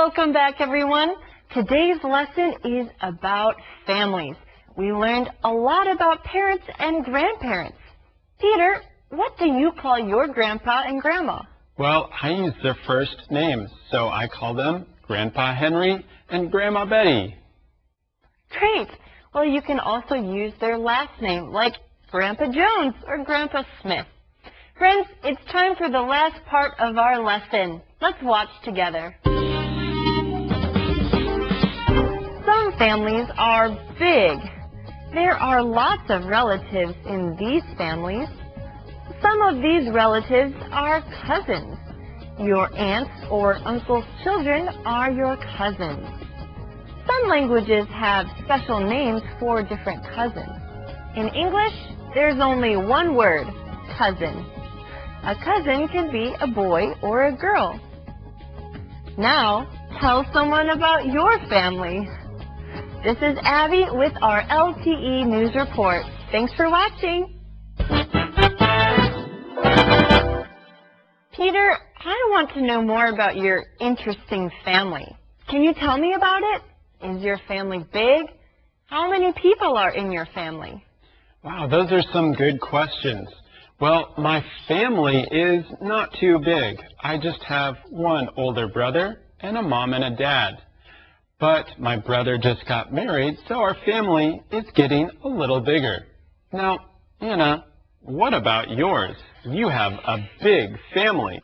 Welcome back, everyone. Today's lesson is about families. We learned a lot about parents and grandparents. Peter, what do you call your grandpa and grandma? Well, I use their first names, so I call them Grandpa Henry and Grandma Betty. Great. Well, you can also use their last name, like Grandpa Jones or Grandpa Smith. Friends, it's time for the last part of our lesson. Let's watch together. Some families are big. There are lots of relatives in these families. Some of these relatives are cousins. Your aunts or uncle's children are your cousins. Some languages have special names for different cousins. In English, there's only one word, cousin. A cousin can be a boy or a girl. Now, tell someone about your family. This is Abby with our LTE News Report. Thanks for watching. Peter, I want to know more about your interesting family. Can you tell me about it? Is your family big? How many people are in your family? Wow, those are some good questions. Well, my family is not too big. I just have one older brother and a mom and a dad. But my brother just got married, so our family is getting a little bigger. Now, Anna, what about yours? You have a big family.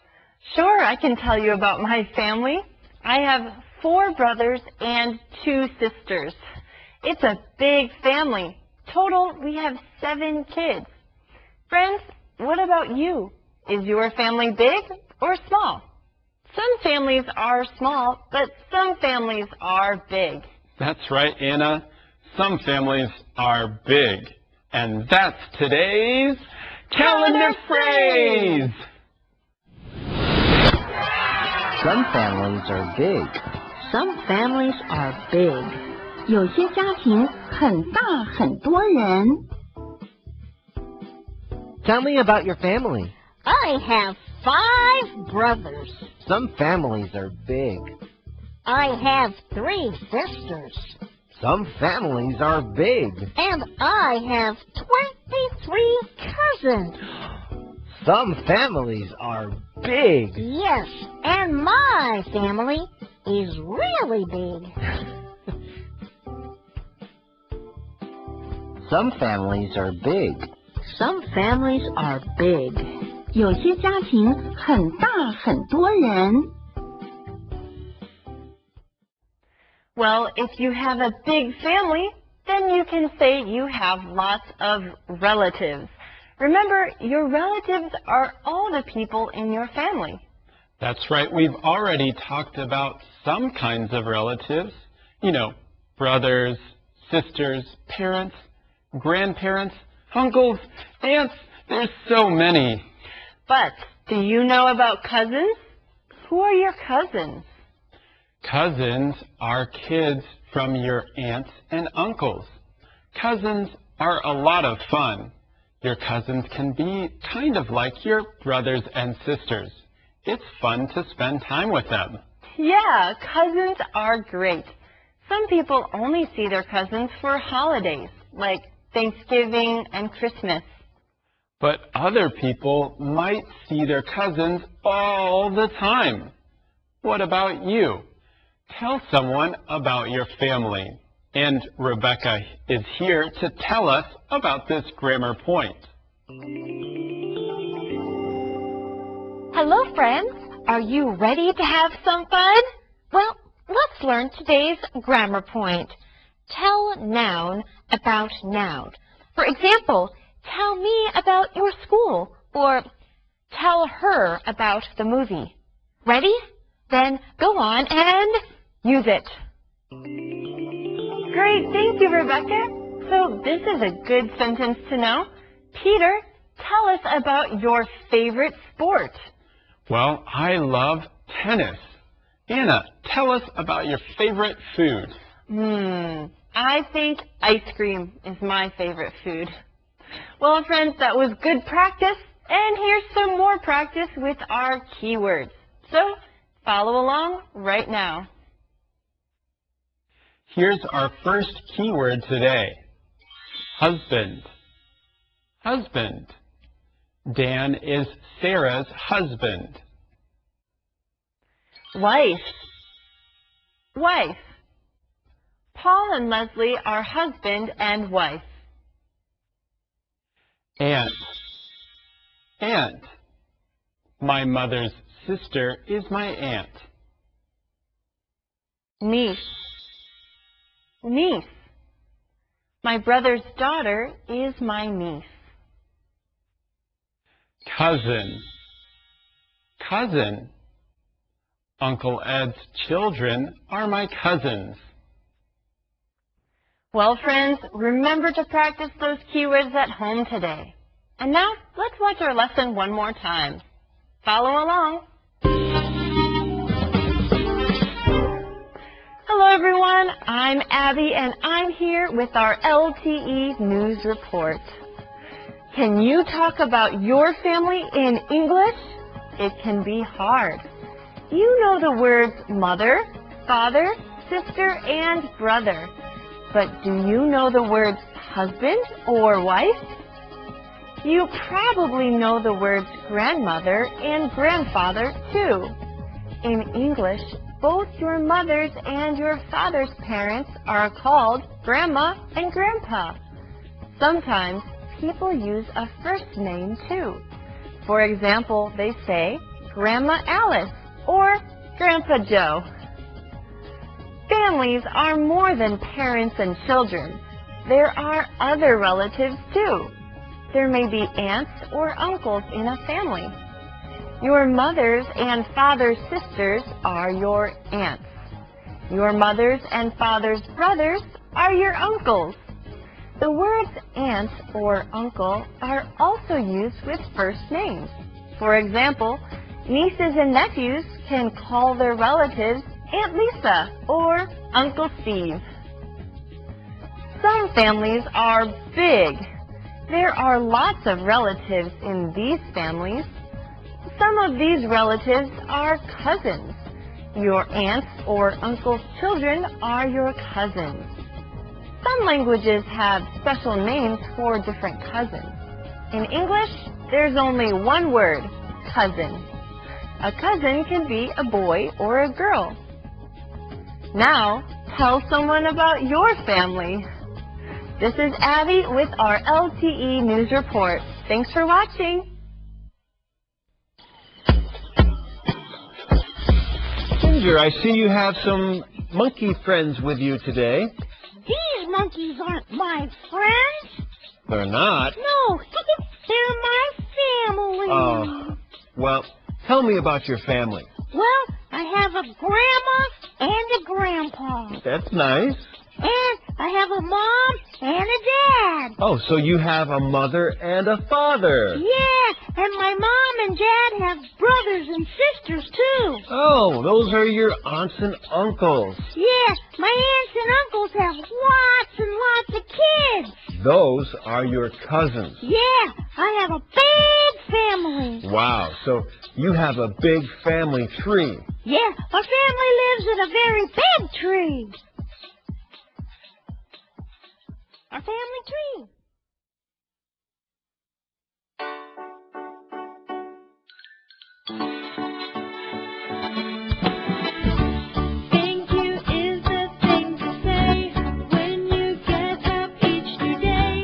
Sure, I can tell you about my family. I have 4 brothers and 2 sisters. It's a big family. Total, we have 7 kids. Friends, what about you? Is your family big or small? Some families are small, but some families are big. That's right, Anna. Some families are big. And that's today's calendar phrase. Some families are big. Some families are big. 有些家庭很大很多人。 Tell me about your family. I have 5 brothers. Some families are big. I have 3 sisters. Some families are big. And I have 23 cousins. Some families are big. Yes, and my family is really big. Some families are big. Some families are big. 有些家庭很大很多人。 Well, if you have a big family, then you can say you have lots of relatives. Remember, your relatives are all the people in your family. That's right. We've already talked about some kinds of relatives. You know, brothers, sisters, parents, grandparents, uncles, aunts. There's so many. But do you know about cousins? Who are your cousins? Cousins are kids from your aunts and uncles. Cousins are a lot of fun. Your cousins can be kind of like your brothers and sisters. It's fun to spend time with them. Yeah, cousins are great. Some people only see their cousins for holidays, like Thanksgiving and Christmas. But other people might see their cousins all the time. What about you? Tell someone about your family. And Rebecca is here to tell us about this grammar point. Hello, friends. Are you ready to have some fun? Well, let's learn today's grammar point. Tell noun about noun. For example, tell me about your school, or tell her about the movie. Ready? Then go on and use it. Great, thank you, Rebecca. So this is a good sentence to know. Peter, tell us about your favorite sport. Well, I love tennis. Anna, tell us about your favorite food. I think ice cream is my favorite food. Well, friends, that was good practice. And here's some more practice with our keywords. So follow along right now. Here's our first keyword today. Husband. Husband. Dan is Sarah's husband. Wife. Wife. Paul and Leslie are husband and wife. Aunt. Aunt. My mother's sister is my aunt. Niece. Niece. My brother's daughter is my niece. Cousin. Cousin. Uncle Ed's children are my cousins. Well, friends, remember to practice those keywords at home today. And now, let's watch our lesson one more time. Follow along. Hello, everyone. I'm Abby, and I'm here with our LTE News Report. Can you talk about your family in English? It can be hard. You know the words mother, father, sister, and brother. But do you know the words husband or wife? You probably know the words grandmother and grandfather, too. In English, both your mother's and your father's parents are called grandma and grandpa. Sometimes people use a first name, too. For example, they say Grandma Alice or Grandpa Joe. Families are more than parents and children. There are other relatives, too. There may be aunts or uncles in a family. Your mother's and father's sisters are your aunts. Your mother's and father's brothers are your uncles. The words aunt or uncle are also used with first names. For example, nieces and nephews can call their relatives Aunt Lisa or Uncle Steve. Some families are big. There are lots of relatives in these families. Some of these relatives are cousins. Your aunts or uncle's children are your cousins. Some languages have special names for different cousins. In English, there's only one word, cousin. A cousin can be a boy or a girl. Now, tell someone about your family. This is Abby with our LTE News Report. Thanks for watching. Ginger, I see you have some monkey friends with you today. These monkeys aren't my friends. They're not? No, they're my family. Oh, well, tell me about your family. Well, I have a grandma and a grandpa. That's nice. And I have a mom and a dad. Oh, so you have a mother and a father. Yeah, and my mom and dad have brothers and sisters, too. Oh, those are your aunts and uncles. Yeah, my aunts and uncles have lots and lots of kids. Those are your cousins. Yeah, I have a big family. Wow, so you have a big family tree. Yeah, our family lives in a very big tree. Our family tree. Thank you is the thing to say when you get up each new day.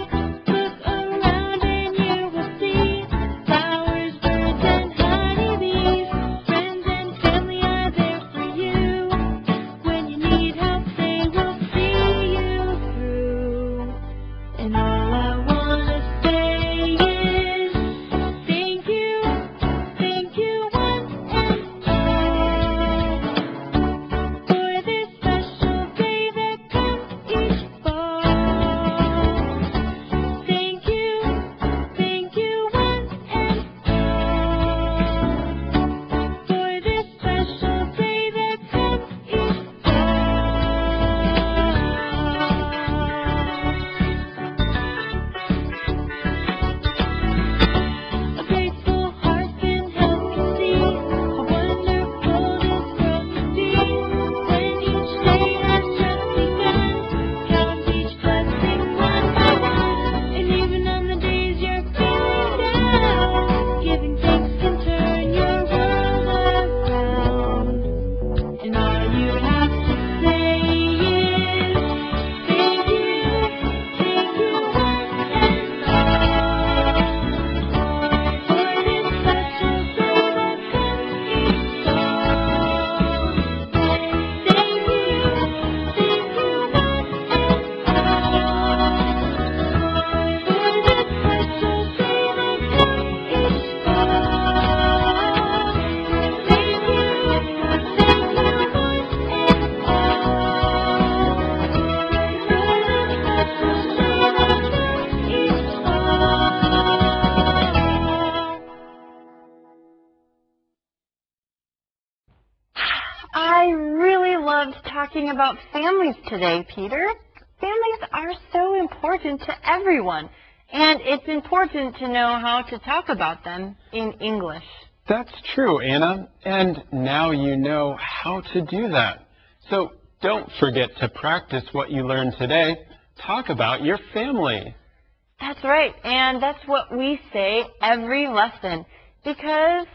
Look around and you will see flowers, birds, and honeybees. Friends and family are there for you. When you need help, they will see you through. And all talking about families today, Peter. Families are so important to everyone, and it's important to know how to talk about them in English. That's true, Anna, and now you know how to do that. So don't forget to practice what you learned today. Talk about your family. That's right, and that's what we say every lesson because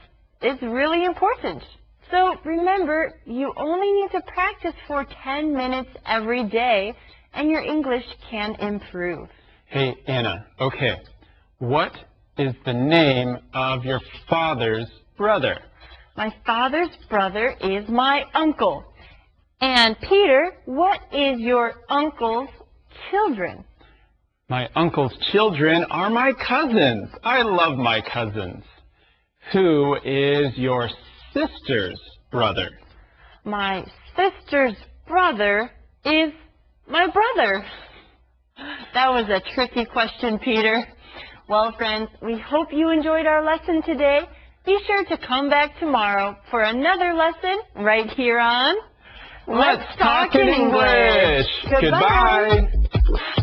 it's really important. So remember, you only need to practice for 10 minutes every day, and your English can improve. Hey, Anna, okay. What is the name of your father's brother? My father's brother is my uncle. And Peter, what is your uncle's children? My uncle's children are my cousins. I love my cousins. Who is your sister's brother? My sister's brother is my brother. That was a tricky question, Peter. Well, friends, we hope you enjoyed our lesson today. Be sure to come back tomorrow for another lesson right here on Let's Talk in English. Goodbye. Goodbye.